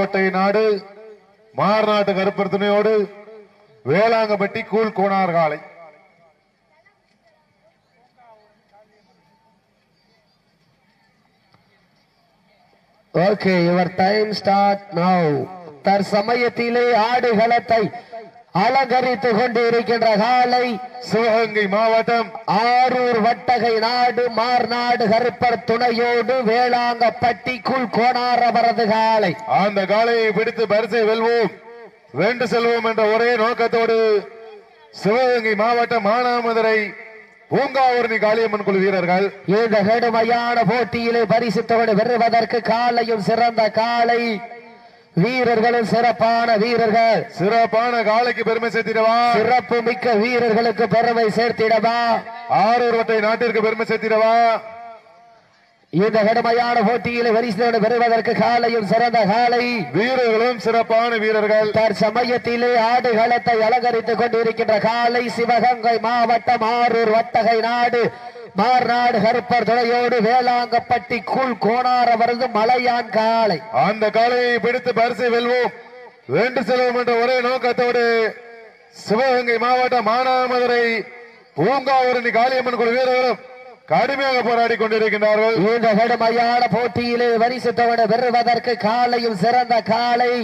ஒட்டை நாடு மார்நாட்டு கருப்பர்த்தனையோடு வேளாங்கப்பட்டி கூழ் கோனார் காலை. Okay, your time start now. தற்சமயத்திலே ஆடுகளத்தை அலங்கரித்துக் கொண்டு இருக்கின்ற காலை சிவகங்கை மாவட்டம் ஆரூர் வட்டகை நாடு மார்நாடு கருப்பர் துணையோடு வேளாங்கப்பட்டி கூழ் கோனார் அவரது காலை. அந்த காலையை பிடித்து பரிசை வெல்வோம், வென்று செல்வோம் என்ற ஒரே நோக்கத்தோடு சிவகங்கை மாவட்டம் மானாமதுரை பூங்காவூரணி காளியம்மன் குழு வீரர்கள் இந்த கடுமையான போட்டியிலே பரிசு தொகை பெறுவதற்கு காலையும் சிறந்த காலை வீரர்களும் சிறப்பான வீரர்கள். சிறப்பான காலைக்கு பெருமை சேர்த்திடவா, சிறப்பு மிக்க வீரர்களுக்கு பெருமை சேர்த்திடவா, ஆரூர் வட்டை நாட்டிற்கு பெருமை சேர்த்திடவா. இந்த கடுமையான போட்டியில் பரிசு பெறுவதற்கு காலையும் சிறந்த காலை வீரர்களும் சிறப்பான வீரர்கள். தற்சமயத்திலே ஆடுகளத்தை அலங்கரித்துக் கொண்டிருக்கின்ற காலை சிவகங்கை மாவட்டம் ஆரூர் வட்டகை நாடு மார்நாடு கருப்பர் துணையோடு வேளாங்கப்பட்டி கூழ் கோனார் அவரது மலையான் காலை. அந்த காலையை பிடித்து பரிசை வெல்வோம், வென்று செல்வோம் என்ற ஒரே நோக்கத்தோடு சிவகங்கை மாவட்டம் மானாமதுரை பூங்காவூரணி காளியம்மன் குழு வீரர்களும் கடுமையாக போராடி கொண்டிருக்கின்றார்கள். இந்த கடுமையான போட்டியிலே பரிசு தொகை பெறுவதற்கு காலையும் சிறந்த காலை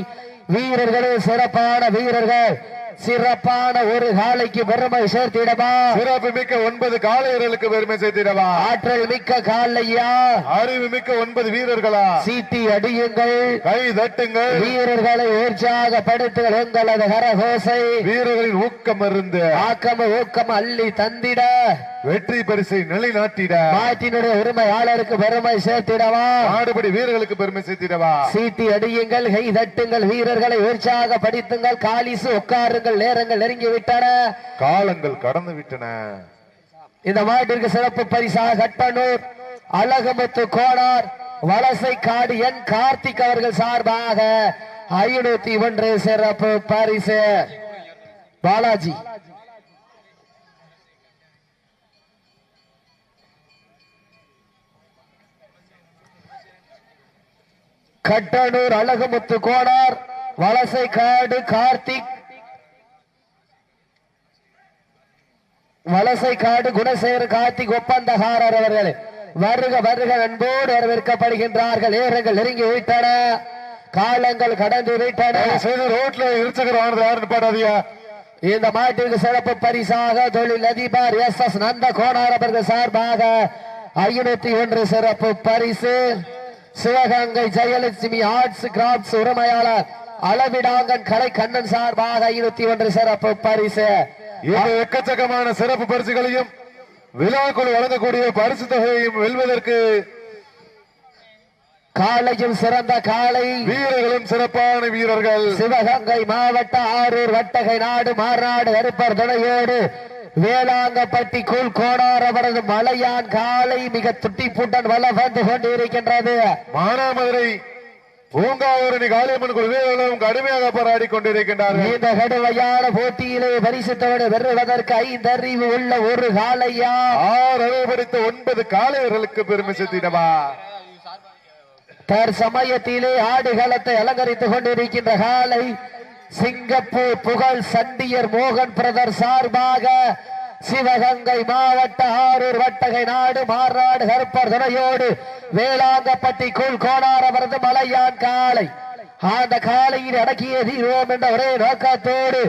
வீரர்களும் சிறப்பான வீரர்கள். சிறப்பான ஒரு காலைக்கு பெருமை சேர்த்திடவா, சிறப்பு மிக்க 9 காளையர்களுக்கு பெருமை சேர்த்திடவா, ஆற்றல் மிக்க காலையா, அறிவு மிக்க 9 வீரர்களா, சீட்டி அடியுங்கள், கை தட்டுங்கள், வீரர்களை உற்சாகப்படுத்துங்கள், எங்களது கரகோசை வீரர்களின் ஊக்கம் இருந்து ஆக்கம ஊக்கம் அள்ளி தந்திட வெற்றி பரிசை நிலைநாட்டிட நாட்டினுடைய உரிமையாளருக்கு பெருமை சேர்த்திடவா, நாடுபடி வீரர்களுக்கு பெருமை சேர்த்திடவா. சீட்டி அடியுங்கள், கை தட்டுங்கள், வீரர்களை உற்சாகப்படுத்துங்கள், காலிசு உட்காருங்கள், நேரங்கள் நெருங்கி விட்டன, காலங்கள் கடந்து விட்டன. இந்த மாட்டிற்கு சிறப்பு பரிசாக கட்டனூர் அழகமுத்து கோனார் வலசை காடு என் கார்த்திக் அவர்கள் சார்பாக 501 சிறப்பு பரிசு. பாலாஜி கட்டனூர் அழகுமுத்து கோனார் வலசை காடு கார்த்திக் வலசை காடு குணசேகர் கார்த்திக் ஒப்பந்தகாரர் அவர்கள் வருக வருக அன்போடு வரவேற்கப்படுகின்றார்கள். நேரங்கள் நெருங்கி விட்டன, காலங்கள் கடந்து விட்டன. ரோட்ல இருச்சகர் இந்த மாட்டிற்கு சிறப்பு பரிசாக தொழில் அதிபர் எஸ் நந்த கோனார் அவர்கள் சார்பாக 501 சிறப்பு பரிசு. சிவகங்கை ஜெயலட்சுமி ஆர்ட்ஸ் கிராப்ட்ஸ் உரிமையாளர் அளவிடாங்கன் கலை கண்ணன் சார்பாக 501 சிறப்பு பரிசு. எக்கச்சக்கமான சிறப்பு பரிசுகளையும் விழாக்குழு வழங்கக்கூடிய பரிசு தொகையையும் வெல்வதற்கு காலையும் சிறந்த காலை வீரர்களும் சிறப்பான வீரர்கள். சிவகங்கை மாவட்ட ஆரூர் வட்டகை நாடு மார்நாடு கருப்பர் துணையோடு வேளாங்கப்பட்டி கூழ் கோனார் அவரது மலையான் காலை மிக துட்டிப்புடன் வளம் வந்து கொண்டிருக்கின்றது. மானாமதுரை பூங்காவூரணி காளியம்மன் குழு வீரர்களும் கடுமையாக போராடி கொண்டிருக்கின்றார்கள். இந்த கடுமையான போட்டியிலே பரிசு தொகை பெறுவதற்கு 5 அறிவு உள்ள ஒரு காலையா, 6 அறிவு படித்த 9 காளையர்களுக்கு பெருமை சேர்த்திடவா. தற்சமயத்திலே ஆடுகளத்தை அலங்கரித்துக் கொண்டிருக்கின்ற காலை சிங்கப்பூர் புகழ் சண்டியர் மோகன் பிரதர் சார்பாக சிவகங்கை மாவட்ட ஆரூர் வட்டகை நாடு மார்நாடு கருப்பர் துணையோடு வேளாங்கப்பட்டி கூழ் கோனார் அவரது மலையான் காலை. அந்த காலையில் அடக்கிய தீரோம் என்ற ஒரே நோக்கத்தோடு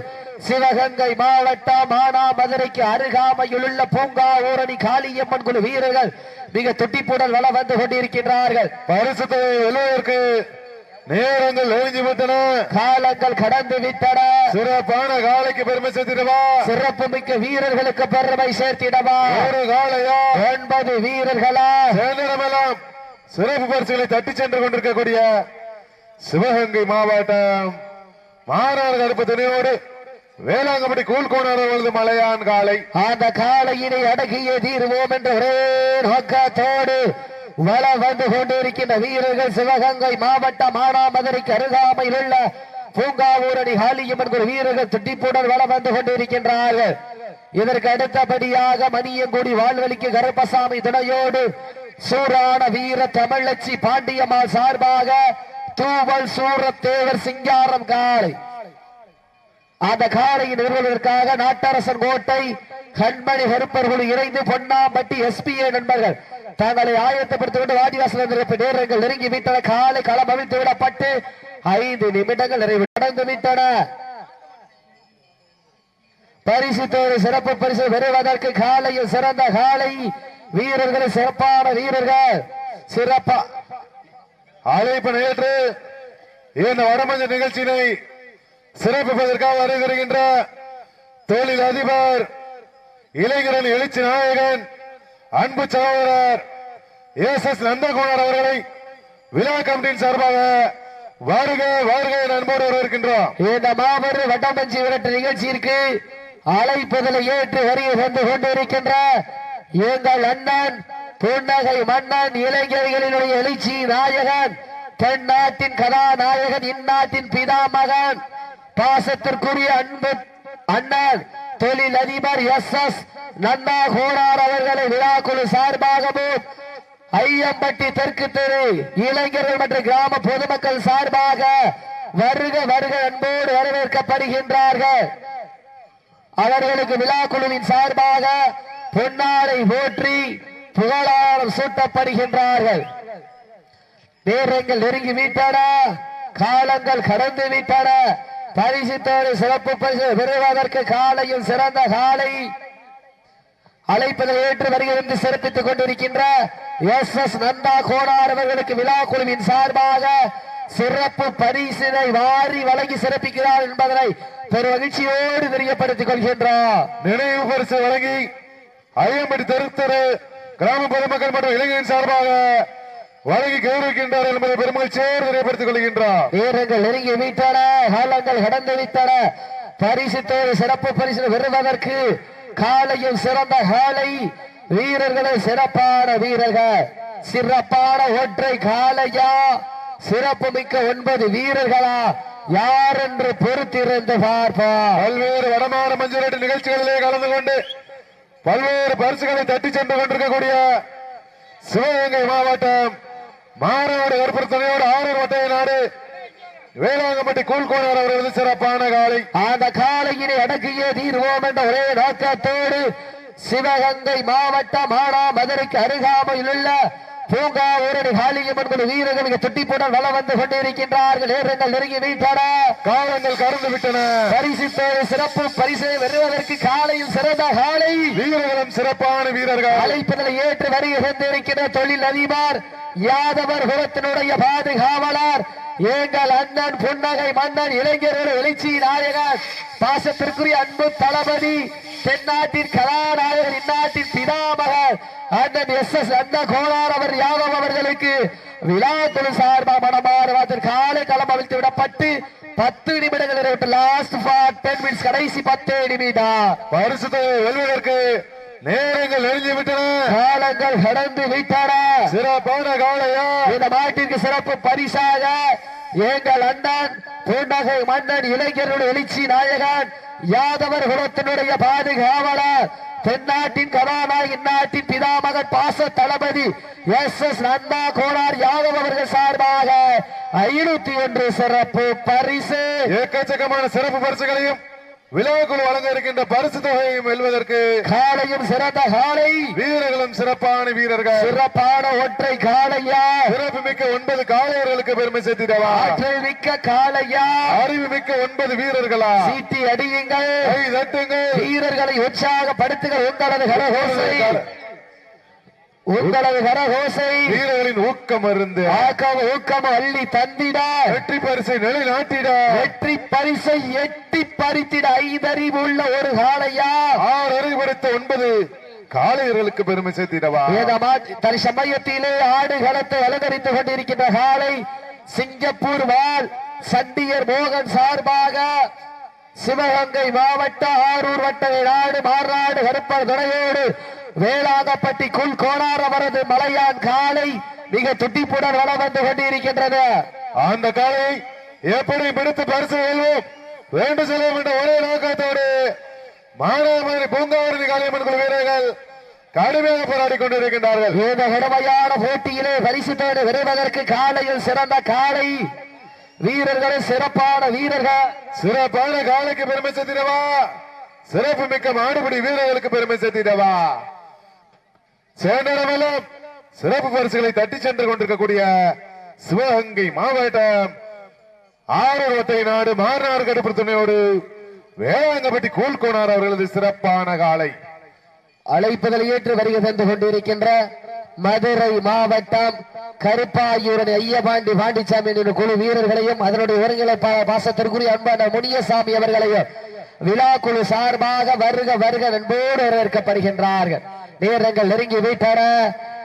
சிவகங்கை மாவட்டம் மானாமதுரைக்கு அருகாமையில் உள்ள பூங்காவூரணி காளியம்மன் குழு வீரர்கள் மிக துட்டிப்புடன் வளம் வந்து கொண்டிருக்கின்றார்கள். பரிசுத்தை வெல்வதற்கு நேரங்கள் நெருங்கி விட்டன, காலங்கள் கடந்து விட்டன. சிறப்பான காலைக்கு பெருமை சேர்த்திடவா, சிறப்பு மிக்க வீரர்களுக்கு பெருமை சேர்த்திடவா. ஒரு காலையா 9 வீரர்களா சேர்ந்திடமெல்லாம் சிறப்பு பரிசுகளை தட்டி சென்று கொண்டிருக்கக்கூடிய சிவகங்கை மாவட்டம் மாநாடு கருப்பு துணையோடு வேளாங்கப்பட்டி கூழ் கோனார் அவரது மலையான் காலை. அந்த காலையினை அடக்கிய தீர்வோம் என்ற ஒரே நோக்கத்தோடு வளம் வந்து கொண்டிருக்கின்ற வீரர்கள் சிவகங்கை மாவட்டம் மானாமதுரைக்கு அருகாமையில் உள்ள பூங்காவூரணி காளியம்மன் வீரர்கள் துட்டிப்புடன் வளம் வந்து கொண்டிருக்கின்றார்கள். இதற்கு அடுத்தபடியாக மணியங்குடி வாழ்வெளிக்கு கருப்பசாமி துணையோடு சூரான வீர தமிழச்சி பாண்டியம்மாள் சார்பாக தூவல் சூரத்தேவர் சிங்காரம் காளை. அந்த காளையின் நிறுவனத்திற்காக நாட்டரசன் கோட்டை கண்மணி கருப்பர்கள் இணைந்து பொன்னாம்பட்டி SPA நண்பர்கள் தங்களை ஆயத்தப்படுத்திக் கொண்டு வாடிவாசல் நேரங்கள் நெருங்கி விட்டன. காலை களம் அவிழ்த்து விடப்பட்டு 5 நிமிடங்கள் நிறைவு நடந்து விட்டன. பரிசுத்தோடு சிறப்பு பரிசு பெறுவதற்கு காலையில் சிறந்த காலை வீரர்கள், சிறப்பான வீரர்கள், சிறப்பா அழைப்பு நேற்று இந்த வடமஞ்ச நிகழ்ச்சியினை சிறப்பிப்பதற்காக வருகின்ற தொழில் அதிபர், இளைஞரன் எழுச்சி நாயகன், அன்பு சகோதரர் SS நந்தகுமார் அவர்களை விழா கமிட்டியின் சார்பாக வருக வருக அன்போடு வரவேற்கின்றோம். இந்த மாபெரும் வட்டமஞ்சி விரட்டு நிகழ்ச்சியிற்கு அழைப்புதலை ஏற்று வருகை வந்து கொண்டிருக்கின்ற எங்கள் அண்ணன் புன்னகை மன்னன், இளைஞர்களினுடைய எழுச்சி நாயகன், தென்னாட்டின் கதாநாயகன், இந்நாட்டின் பிதாமகன், பாசத்திற்குரிய அன்பு அண்ணன் தொழில் அதிபர் SS நந்தா கோனார் அவர்களை விழாக்குழு சார்பாகவும் ஐயம்பட்டி தெற்கு தெரு இளைஞர்கள் மற்றும் கிராம பொதுமக்கள் சார்பாக வருக வருக அன்போடு வரவேற்கப்படுகின்றார்கள். அவர்களுக்கு விழாக்குழுவின் சார்பாக பொன்னாடை போற்றி புகழாரம் சூட்டப்படுகின்றார்கள். நேரங்கள் நெருங்கி விட்டன, காலங்கள் கடந்து விட்டன. பரிசுத்தோடு சிறப்பு பரிசு பெறுவதற்கு காலையில் சிறந்த காலை அழைப்பதை ஏற்று வருகிறது சிறப்பித்துக் கொண்டிருக்கின்ற SS நந்தா கோனார் அவர்களுக்கு விழா குழுவின் சார்பாக சிறப்பு பரிசினை வாரி வழங்கி சிறப்பிக்கிறார் என்பதனை பெரும் மகிழ்ச்சியோடு தெரியப்படுத்திக் கொள்கின்றார். நினைவு பரிசு வழங்கி ஐயம்பட்டி தெரு கிராம பொதுமக்கள் மற்றும் இளைஞரின் சார்பாக வழங்கி கௌரவிக்கின்றார் என்பதை பெருமகிழ்ச்சியோடு தெரியப்படுத்திக் கொள்கின்றார். நேரங்கள் நெருங்கி விட்டன, காலங்கள் கடந்து விட்டன. பரிசுத்தோடு சிறப்பு பரிசு பெறுவதற்கு காலையில் சிறந்த காலை வீரர்களை, சிறப்பான வீரர்கள், சிறப்பான ஒற்றை காலையா, சிறப்பு மிக்க 9 வீரர்களா, யார் என்று பொறுத்திருந்து பார்ப்போம். பல்வேறு வடமாற மஞ்சள் நிகழ்ச்சிகளிலே கலந்து கொண்டு பல்வேறு பரிசுகளை தட்டி சென்று கொண்டிருக்கக்கூடிய சிவகங்கை மாவட்டம் மாநாடு ஏற்படுத்தனையோடு ஆரூர் வட்டை நாடு வேளாங்கம்பட்டி கூழ்கோணர் அவர்களது சிறப்பான காலை. அந்த காலையினை அடக்கியே தீர்வோம் என்ற ஒரே நோக்கத்தோடு சிவகங்கை மாவட்டம் மானாமதுரைக்கு அருகாமையில் உள்ள பூங்காவூரணி காளியம்மன் வீரர்கள் மிக துட்டிப்புடன் வளம் வந்து கொண்டிருக்கின்றார்கள். நேரங்கள் நெருங்கி விட்டன, காலங்கள் கடந்து விட்டன. பரிசுத்தோடு சிறப்பு பரிசை வெறுவதற்கு காலையில் சிறந்த காலை வீரர்களும் சிறப்பான வீரர்கள் அழைப்பதை ஏற்று வருகை தந்திருக்கின்ற தொழில் அதிபர் யாதவர் குலத்தினுடைய பாதுகாவலர் எங்கள் அண்ணன் புன்னகை மன்னன், இளைஞர்கள் எழுச்சி நாயகன், பாசத்திற்குரிய அன்பு தளபதி, தென்னாட்டின் கதாநாயகன், இந்நாட்டின் பிதாமகன் அண்ணன் SS நந்தா கோனார் அவர் யாதவ் அவர்களுக்கு விழாக்குழு சார்பாக மனமாறு காலை களம் அவிழ்த்து விடப்பட்டு 10 நிமிடங்கள் நிறைவேற்ற லாஸ்ட் 10 மினிட்ஸ், கடைசி 10 நிமிடம். பரிசுத்தை வெல்வதற்கு நேரங்கள் நெருங்கி விட்டன, காலங்கள் கடந்து விட்டன. சிறப்பான காலையா இந்த மாட்டிற்கு சிறப்பு பரிசாக எங்கள் அண்ணன் புன்னகை மன்னன், இளைஞர்களுடைய எழுச்சி நாயகன், யாதவர் குலத்தினுடைய பாதுகாவலர், தென்னாட்டின் கதாநாயகன், இந்நாட்டின் பிதாமகன், பாச தளபதி SS நந்தா கோனார் யாதவ் அவர்கள் சார்பாக 501 சிறப்பு பரிசு. ஏக்கச்சக்கமான சிறப்பு பரிசுகளையும் விழாக்குழு வழங்க இருக்கின்ற பரிசு தொகையையும் வெல்வதற்கு காலையும் சிறந்த காலை வீரர்களும் சிறப்பான வீரர்கள், சிறப்பான ஒற்றை காளையா, சிறப்பு மிக்க 9 காளையர்களுக்கு பெருமை சேர்த்திடவா, ஆற்றல் மிக்க காளையா, அறிவு மிக்க 9 வீரர்களா, சீட்டி அடியுங்கள், கை தட்டுங்கள், வீரர்களை உற்சாகப்படுத்துங்கள். உங்களது கரகோசை, உங்களது கரகோசை வீரர்களின் ஊக்கம் அருந்து ஊக்கம் அள்ளி தந்திட, வெற்றி பரிசை நிலைநாட்டிட, வெற்றி பரிசை எட்டி பறித்திட 5 அறிவு உள்ள ஒரு காளையா, 6 அறிவுறுத்த 9 காளையர்களுக்கு பெருமை சேர்த்திடவா. தற்சமயத்திலே ஆடுகளத்தை அலங்கரித்துக் கொண்டிருக்கின்ற காளை சிங்கப்பூர் வால் சண்டியர் மோகன் சார்பாக சிவகங்கை மாவட்டம் ஆரூர் வட்ட நாடு மாறாடு கருப்பர் துணையோடு வேளாங்கப்பட்டி கூழ்கோணார் அவரது மலையான் காலை மிக துட்டிப்புடன் வளம் வந்து கொண்டிருக்கின்றது. அந்த காலை எப்படி பிடித்து பரிசு வெல்வோம் வேண்டு செல்வோம் என்ற ஒரே நோக்கத்தோடு மானாமதுரை பூங்காவூரணி காளியம்மன் குழு வீரர்கள் கடுமையாக போராடி கொண்டிருக்கின்றார்கள். இந்த கடுமையான போட்டியிலே பரிசு தேடி வருவதற்கு காலையில் சிறந்த காலை வீரர்களும் சிறப்பான வீரர்கள். சிறப்பான காலைக்கு பெருமை சேர்த்திடவா, சிறப்பு மிக்க மாடுபிடி வீரர்களுக்கு பெருமை சேர்த்திடவா. சேனமெல்லாம் சிறப்பு பரிசுகளை தட்டி சென்று கொண்டிருக்கக்கூடிய சிவகங்கை மாவட்டம் ஆரூர் ஒட்டை நாடு மாறனார் கடுப்பு துணையோடு வேளாங்கப்பட்டி கூழ்கோனார் அவர்களது சிறப்பான காலை. அழைப்புதல் ஏற்று வருகை தந்து கொண்டிருக்கின்ற மதுரை மாவட்டம் கருப்பாயூரணி ஐயபாண்டி பாண்டிச்சாமி என்ற குழு வீரர்களையும் அதனுடைய ஒருங்கிணைப்பாளர் பாசத்திற்குரிய அன்பான முனியசாமி அவர்களையும் விழா குழு சார்பாக வருக வருக நண்போடு வரவேற்கப்படுகின்றார்கள். நேரங்கள் நெருங்கி விட்டன,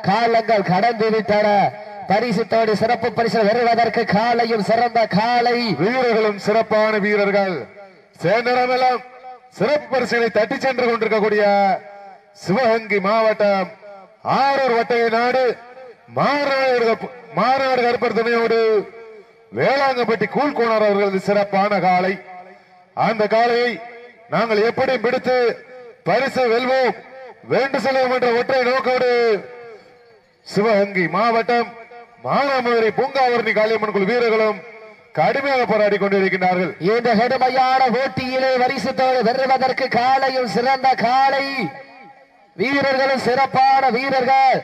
காலங்கள் கடந்து விட்டன. பரிசுத்தோடு சிறப்பு பரிசு வருவதற்கு காலையும் சிறந்த காலை வீரர்களும் சிறப்பான வீரர்கள். சேனமெல்லாம் சிறப்பு பரிசுகளை தட்டி சென்று கொண்டிருக்கக்கூடிய சிவகங்கை மாவட்டம் ஆரூர் ஒட்டை நாடு மாநாடு கருப்பர் துணையோடு வேளாங்கப்பட்டி கூழ்கோனார் அவர்களது சிறப்பான காலை. அந்த காலையை நாங்கள் எப்படி பிடித்து பரிசு வெல்வோம் வேண்டு செல்வோம் என்ற ஒற்றை நோக்கோடு சிவகங்கை மாவட்டம் மானாமதுரை பூங்காவரணி காளியம்மன் குழு வீரர்களும் கடுமையாக போராடி கொண்டிருக்கிறார்கள். இந்த கடுமையான போட்டியிலே வரிசத்தோடு வெல்வதற்கு காலையும் சிறந்த காலை வீரர்களும் சிறப்பான வீரர்கள்.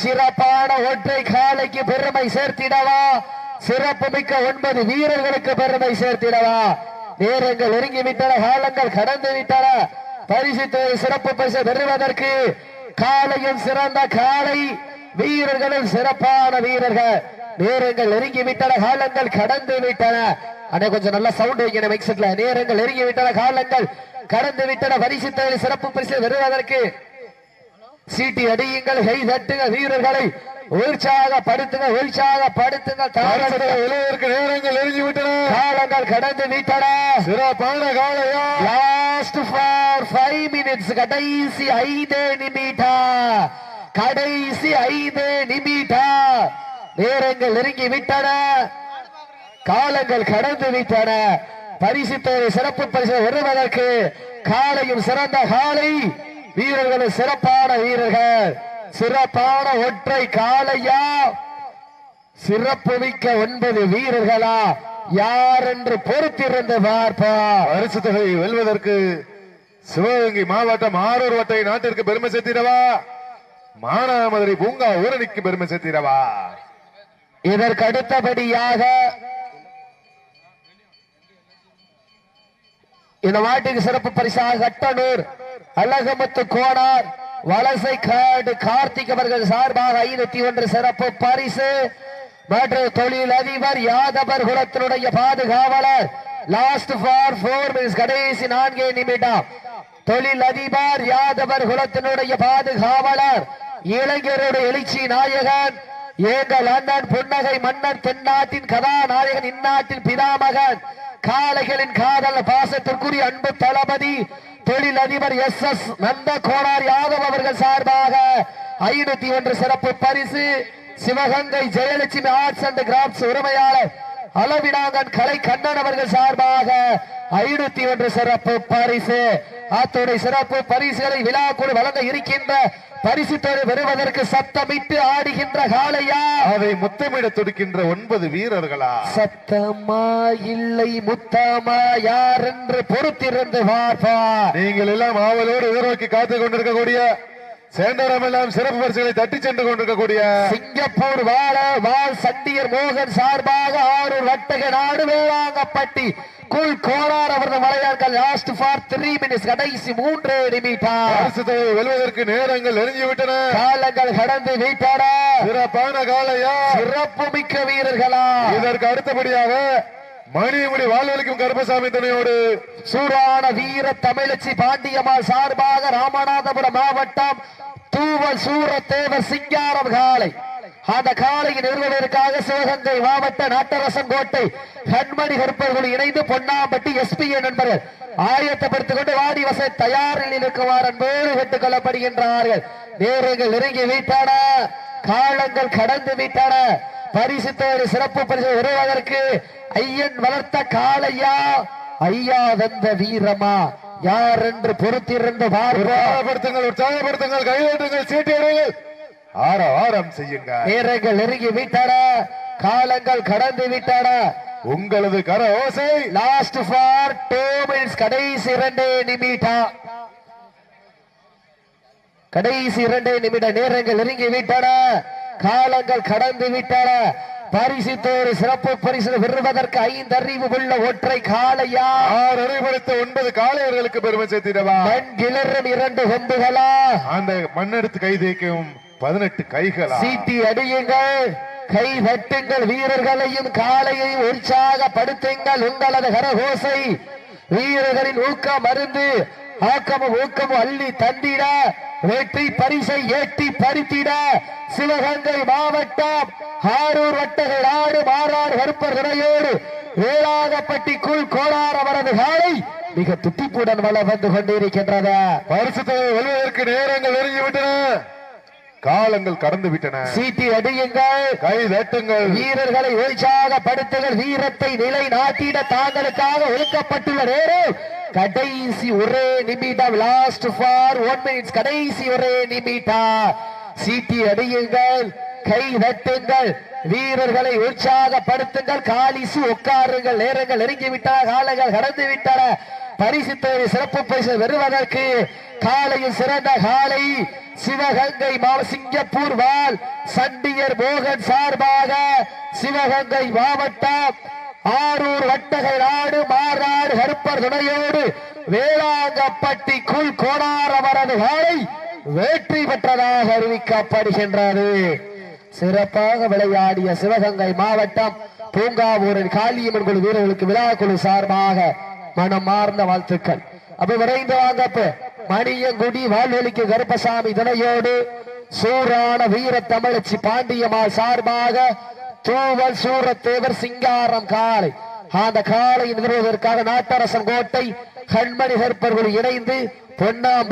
சிறப்பான ஒற்றை காலைக்கு பெருமை சேர்த்திடவா, சிறப்பு மிக்க 9 வீரர்களுக்கு பெருமை சேர்த்திடவா. நேரங்கள் நெருங்கிவிட்டன, காலங்கள் கடந்து விட்டன. பரிசுத்தோடு சிறப்பு பரிசு பெறுவதற்கு காலையும் சிறந்த காலை வீரர்களும் சிறப்பான வீரர்கள். நேரங்கள் நெருங்கிவிட்டன, காலங்கள் கடந்து விட்டன. அண்ணே கொஞ்சம் நல்ல சவுண்ட் வைக்கணும் மைக் செட்ல. நேரங்கள் நெருங்கிவிட்டன, காலங்கள் கடந்து விட்டன. பரிசுத்தோடு சிறப்பு பரிசு பெறுவதற்கு சீட்டி அடியுங்கள், கை தட்டுங்க, வீரர்களை உற்சாகப்படுத்துங்க, உற்சாகப்படுத்துங்க. நேரங்கள் நெருங்கிவிட்டன, காலங்கள் கடந்து விட்டன. சிறப்பான காலையா லாஸ்ட் ஃபார் 5 minutes, கடைசி 5 நிமிடம், கடைசி 5 நிமிடம். நேரங்கள் நெருங்கி விட்டன, காலங்கள் கடந்து விட்டன. பரிசுத்தோடு சிறப்பு பரிசு வருவதற்கு காலையும் சிறந்த காலை வீரர்களும் சிறப்பான வீரர்கள். சிறப்பான ஒற்றை காலையா, சிறப்பு மிக்க 9 வீரர்களா, யார் என்று பொறுத்திருந்து பார்ப்போம். பரிசு தொகை வெல்வதற்கு சிவகங்கை மாவட்டம் ஆரூர் ஒட்டை நாட்டிற்கு பெருமை சேர்த்திடவா, மானாமதுரை பூங்கா ஊரணிக்கு பெருமை சேர்த்திடவா. இதற்கு அடுத்தபடியாக இந்த மாட்டுக்கு சிறப்பு பரிசாக கட்டனூர் அழகமுத்து கோனார் வலசை காடு கார்த்திக் அவர்கள் சார்பாக 501 சிறப்பு பரிசு மற்றும் தொழில் அதிபர் யாதவர் குலத்தினுடைய பாதுகாவலர் லாஸ்ட் ஃபார் 4 minutes, கடைசி 4 நிமிடம். தொழில் அதிபர் யாதவர் குலத்தினுடைய பாதுகாவலர் இளைஞருடைய எழுச்சி நாயகன் எங்கள் அண்ணன் புன்னகை மன்னன் தென்னாட்டின் கதாநாயகன் இந்நாட்டின் பிதாமகன் காளைகளின் காதல் பாசத்திற்குரிய அன்பு தளபதி தொழில் அதிபர் SS நந்த கோனார் யாதவ் அவர்கள் சார்பாக 501 சிறப்பு பரிசு. Sivaganga Jayalakshmi arts and crafts உரிமையாளர் அளவிடாங்கன் கலை கண்ணன் அவர்கள் சார்பாக 501 சிறப்பு பரிசு. அத்துடைய சிறப்பு பரிசுகளை விழாக்குழு வழங்க இருக்கின்ற பரிசுத்தோடு பெறுவதற்கு சத்தமிட்டு ஆடுகின்ற காளையா, அதை முத்தமிட துடிக்கின்ற 9 வீரர்களா, சத்தமா இல்லை முத்தமா, யார் என்று பொறுத்திருந்து பார்ப்பா. நீங்கள் எல்லாம் ஆவலோடு எதிர்நோக்கி காத்துக் கொண்டிருக்கக்கூடிய சேந்தரமெல்லாம் சிறப்பு பரிசுகளை தட்டி சென்று கொண்டிருக்கக்கூடிய சிங்கப்பூர் வால் சண்டியர் மோகன் சார்பாக ஆரூர் வட்டக நாடு வேளாங்கப்பட்டி குல் கோனார் அவரது மலையாளர்கள் லாஸ்ட் ஃபார் 3 minutes, கடைசி 3 நிமிடம். வெல்வதற்கு நேரங்கள் நெருங்கிவிட்டன, காலங்கள் கடந்து விட்டன. சிறப்பான காலையா, சிறப்பு மிக்க வீரர்களா. இதற்கு அடுத்தபடியாக மணிமுடி வாழ்வழிக்கும் கருப்பசாமி துணையோடு சூரான வீர தமிழச்சி பாண்டியம்மாள் சார்பாக ராமநாதபுரம் மாவட்டம் தூவல் சூரத்தேவர் சிங்காரம் காலை. அந்த காலையின் நிறுவனத்திற்காக சிவகங்கை மாவட்ட நாட்டரசன் கோட்டை கண்மணி கருப்பர்கள் இணைந்து பொன்னாம்பட்டி SPA நண்பர்கள் ஆயத்தப்படுத்திக் கொண்டு வாடி வசை தயாரில் இருக்குமாறு அன்போடு கேட்டுக் கொள்ளப்படுகின்றார்கள். நேரங்கள் நெருங்கி விட்டன, காலங்கள் கடந்து விட்டன. பரிசுத்தோடு சிறப்பு பரிசு வருவதற்கு ஐயன் வளர்த்த காளையா, ஐயா வந்த வீரமா, யார் என்று பொறுத்திருந்து உற்சாகப்படுத்துங்கள், உற்சாகப்படுத்துங்கள், கைதட்டுங்கள், சீட்டிடுங்கள், ஆரம் செய்யுங்க. நேரங்கள் நெருங்கி விட்டன, காலங்கள் கடந்து விட்டன. உங்களது கர ஓசை. Last for 2 minutes. கடைசி 2 நிமிடம். கடைசி 2 நிமிட நேரங்கள் நெருங்கி விட்டன. காலங்கள் கடந்து விட்டன. பரிசுத்தோடு சிறப்பு பரிசு பெறுவதற்கு 5 அறிவு உள்ள ஒற்றை காளையா, 6 அறிவுறுத்த 9 காளையர்களுக்கு பெருமை சேர்த்திடவா. மண் கிளறும் 2 கொம்புகளா, அந்த மண்ணெடுத்து கை தேய்க்கும் 18 கைகளா. சீட்டி அடியுங்கள், கை தட்டுங்கள், வீரர்களையும் காளையையும் உற்சாகப்படுத்துங்கள். உங்களது கரகோசை வீரர்களின் ஊக்கம் மருந்து ஆக்கமும் ஊக்கமும் அள்ளி தந்திட, வெற்றி பரிசை ஏற்றி பறித்திட சிவகங்கை மாவட்டம் ஆரூர் வட்டகை நாடு மாறாடு கருப்பர் துணையோடு வேளாகப்பட்டிக்குள் கோளார் அவரது காலை மிக துட்டிப்புடன் வளம் வந்து கொண்டிருக்கின்றது. பரிசுத்தை வெல்வதற்கு நேரங்கள் நெருங்கிவிட்டன, காலங்கள் கடந்து விட்டன. சீட்டி அடியுங்கள், கை தட்டுங்கள், வீரர்களை உற்சாகப்படுத்துங்கள். வீரத்தை நிலை நாட்டிட தாங்களுக்காக ஒதுக்கப்பட்டுள்ள நேரம் கடைசி ஒரே நிமிடம். Last for 1 minutes. கடைசி ஒரே நிமிடம். சீட்டி அடியுங்கள், கை தட்டுங்கள், வீரர்களை உற்சாகப்படுத்துங்கள். காலிசு உட்காருங்கள். நேரங்கள் நெருங்கிவிட்டன, காலங்கள் கடந்து விட்டன. பரிசுத்தோடு சிறப்பு பரிசு பெறுவதற்கு காலையில் சிறந்த காலை சிவகங்கை சிங்கப்பூர் வால் சண்டியர் மோகன் சார்பாக சிவகங்கை மாவட்டம் ஆரூர் வட்டகை நாடு மாறாடு கருப்பர் துணையோடு வேளாங்கப்பட்டிக்குள் கோடார் அவரது காலை வெற்றி பெற்றதாக அறிவிக்கப்படுகின்றது. சிறப்பாக விளையாடிய சிவகங்கை மாவட்டம் பூங்காவூரின் காளியம்மன் குழு வீரர்களுக்கு விழா குழு சார்பாக மனமார்ந்த வாழ்த்துக்கள். அப்ப விரைந்து வாங்கப்ப மணியங்குடி வாழ்வெளிக்கு கருப்பசாமி துணையோடு சூரான வீர தமிழச்சி பாண்டியம்மாள் சார்பாக தூவல் சூரத்தேவர் சிங்காரம் காளை. அந்த காளையின் நிறுவுவதற்காக நாட்டரசன் கோட்டை கண்மணி கருப்பர்கள் இணைந்து பொன்னாம்